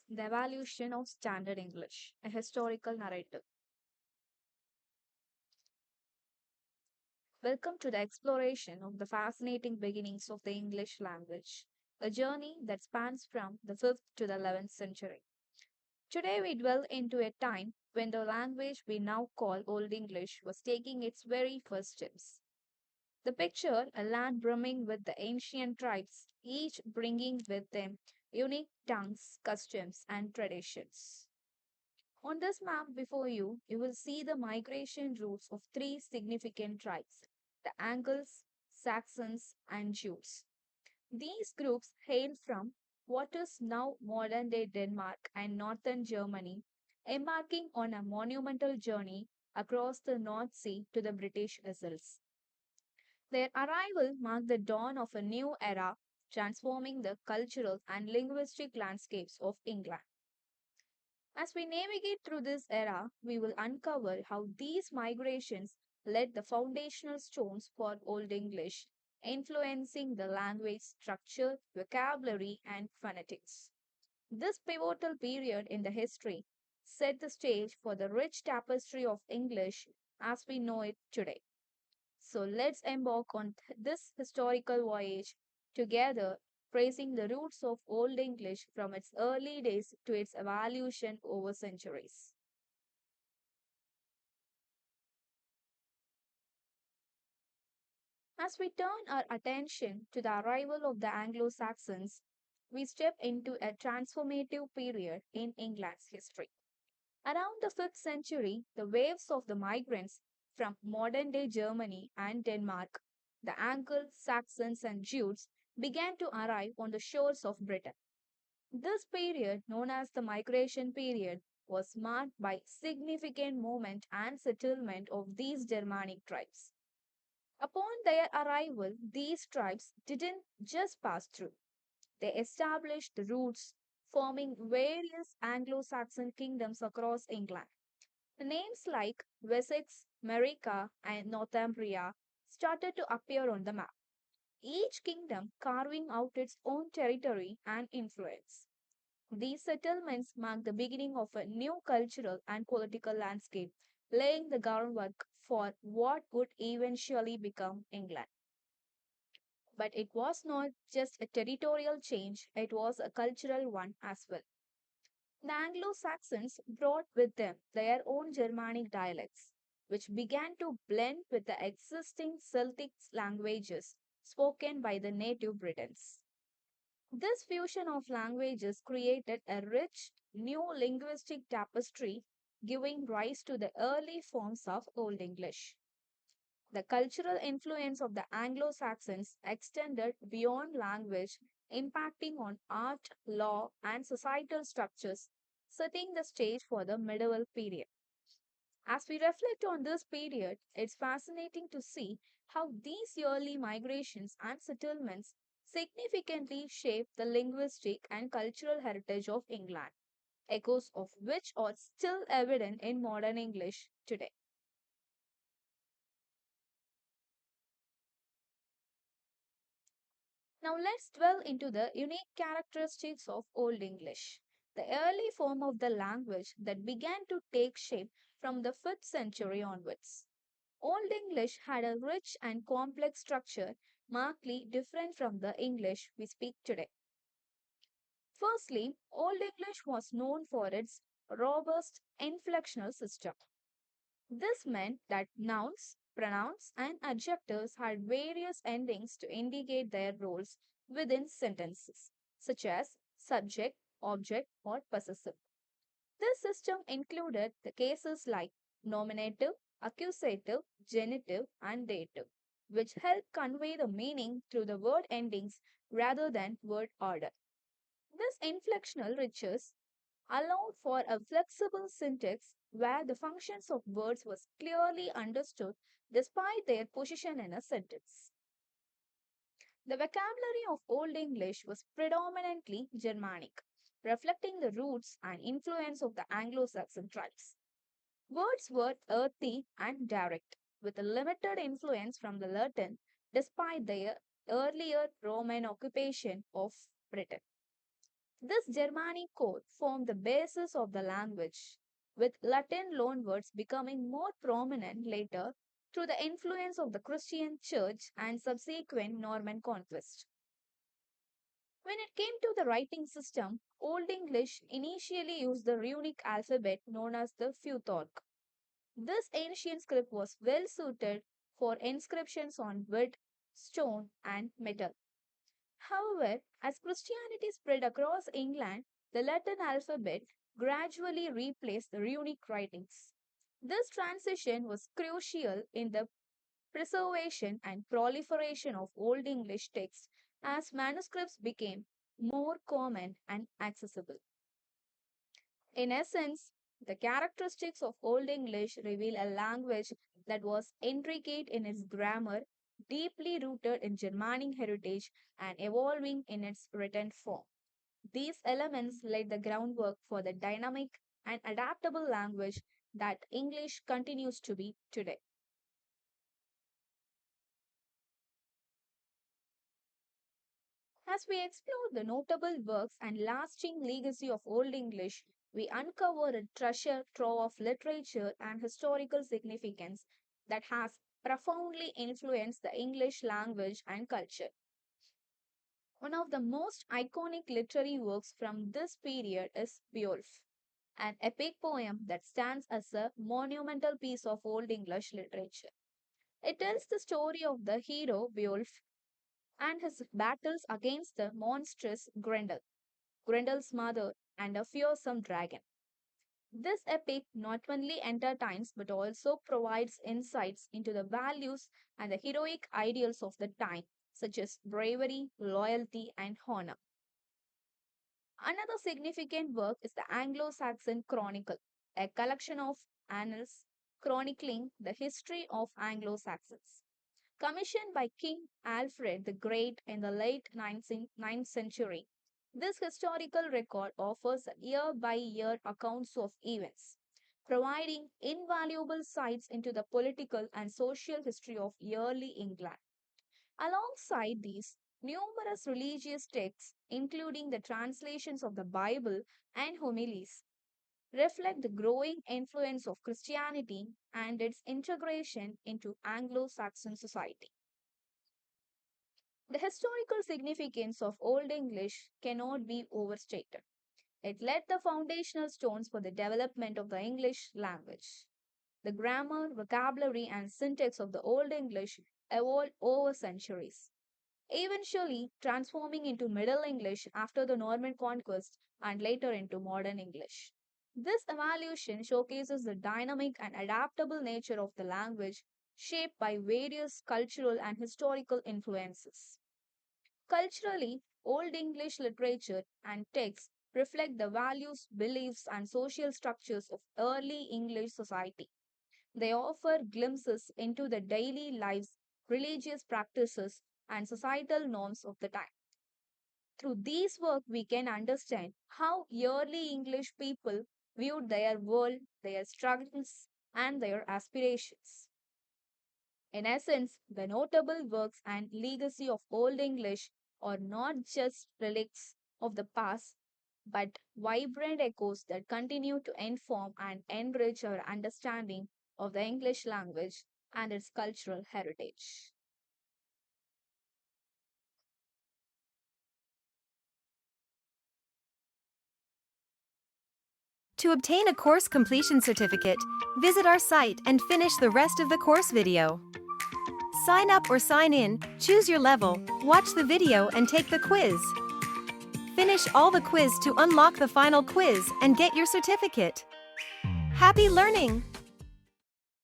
The Evolution of Standard English, a historical narrative. Welcome to the exploration of the fascinating beginnings of the English language, a journey that spans from the 5th to the 11th century. Today we dwell into a time when the language we now call Old English was taking its very first steps. The picture a land brimming with the ancient tribes, each bringing with them unique tongues, customs, and traditions. On this map before you, you will see the migration routes of three significant tribes, the Angles, Saxons, and Jews. These groups hail from what is now modern day Denmark and northern Germany, embarking on a monumental journey across the North Sea to the British Isles. Their arrival marked the dawn of a new era, transforming the cultural and linguistic landscapes of England. As we navigate through this era, we will uncover how these migrations laid the foundational stones for Old English, influencing the language structure, vocabulary, and phonetics. This pivotal period in the history set the stage for the rich tapestry of English as we know it today. So let's embark on this historical voyage together, tracing the roots of Old English from its early days to its evolution over centuries. As we turn our attention to the arrival of the Anglo Saxons, we step into a transformative period in England's history. Around the 5th century, the waves of the migrants from modern day Germany and Denmark, the Angles, Saxons, and Jutes, began to arrive on the shores of Britain. This period, known as the Migration period, was marked by significant movement and settlement of these Germanic tribes. Upon their arrival, these tribes didn't just pass through, they established roots, forming various Anglo Saxon kingdoms across England. Names like Wessex, America, and Northumbria started to appear on the map, each kingdom carving out its own territory and influence. These settlements marked the beginning of a new cultural and political landscape, laying the groundwork for what would eventually become England. But it was not just a territorial change, it was a cultural one as well. The Anglo Saxons brought with them their own Germanic dialects, which began to blend with the existing Celtic languages spoken by the native Britons. This fusion of languages created a rich new linguistic tapestry, giving rise to the early forms of Old English. The cultural influence of the Anglo Saxons extended beyond language, impacting on art, law, and societal structures, setting the stage for the medieval period. As we reflect on this period, it's fascinating to see how these early migrations and settlements significantly shaped the linguistic and cultural heritage of England, echoes of which are still evident in modern English today. Now let's dwell into the unique characteristics of Old English, the early form of the language that began to take shape from the 5th century onwards. Old English had a rich and complex structure, markedly different from the English we speak today. Firstly, Old English was known for its robust inflectional system. This meant that nouns, pronouns, and adjectives had various endings to indicate their roles within sentences, such as subject, object, or possessive. This system included the cases like nominative, accusative, genitive, and dative, which help convey the meaning through the word endings rather than word order. This inflectional richness allowed for a flexible syntax where the functions of words was clearly understood despite their position in a sentence. The vocabulary of Old English was predominantly Germanic, reflecting the roots and influence of the Anglo-Saxon tribes. Words were earthy and direct, with a limited influence from the Latin despite their earlier Roman occupation of Britain. This Germanic code formed the basis of the language, with Latin loanwords becoming more prominent later through the influence of the Christian Church and subsequent Norman conquest. When it came to the writing system, Old English initially used the runic alphabet known as the 𝐻𝐿. This ancient script was well suited for inscriptions on wood, stone, and metal. However, as Christianity spread across England, the Latin alphabet gradually replaced the runic writings. This transition was crucial in the preservation and proliferation of Old English texts as manuscripts became more common and accessible. In essence, the characteristics of Old English reveal a language that was intricate in its grammar, deeply rooted in Germanic heritage, and evolving in its written form. These elements laid the groundwork for the dynamic and adaptable language that English continues to be today. As we explore the notable works and lasting legacy of Old English, we uncover a treasure trove of literature and historical significance that has profoundly influenced the English language and culture. One of the most iconic literary works from this period is Beowulf, an epic poem that stands as a monumental piece of Old English literature. It tells the story of the hero Beowulf and his battles against the monstrous Grendel, Grendel's mother, and a fearsome dragon. This epic not only entertains but also provides insights into the values and the heroic ideals of the time, such as bravery, loyalty, and honor. Another significant work is the Anglo Saxon Chronicle, a collection of annals chronicling the history of Anglo Saxons. Commissioned by King Alfred the Great in the late 9th century, this historical record offers year by year accounts of events, providing invaluable sights into the political and social history of early England. Alongside these, numerous religious texts, including the translations of the Bible and homilies, reflect the growing influence of Christianity and its integration into Anglo Saxon society. The historical significance of Old English cannot be overstated. It laid the foundational stones for the development of the English language. The grammar, vocabulary, and syntax of the Old English evolved over centuries, eventually transforming into Middle English after the Norman conquest and later into modern English. This evolution showcases the dynamic and adaptable nature of the language, shaped by various cultural and historical influences. Culturally, Old English literature and texts reflect the values, beliefs, and social structures of early English society. They offer glimpses into the daily lives, religious practices, and societal norms of the time. Through these work, we can understand how early English people viewed their world, their struggles, and their aspirations. In essence, the notable works and legacy of Old English are not just relics of the past, but vibrant echoes that continue to inform and enrich our understanding of the English language and its cultural heritage. To obtain a course completion certificate, visit our site and finish the rest of the course video. Sign up or sign in, choose your level, watch the video and take the quiz. Finish all the quiz to unlock the final quiz and get your certificate. Happy learning!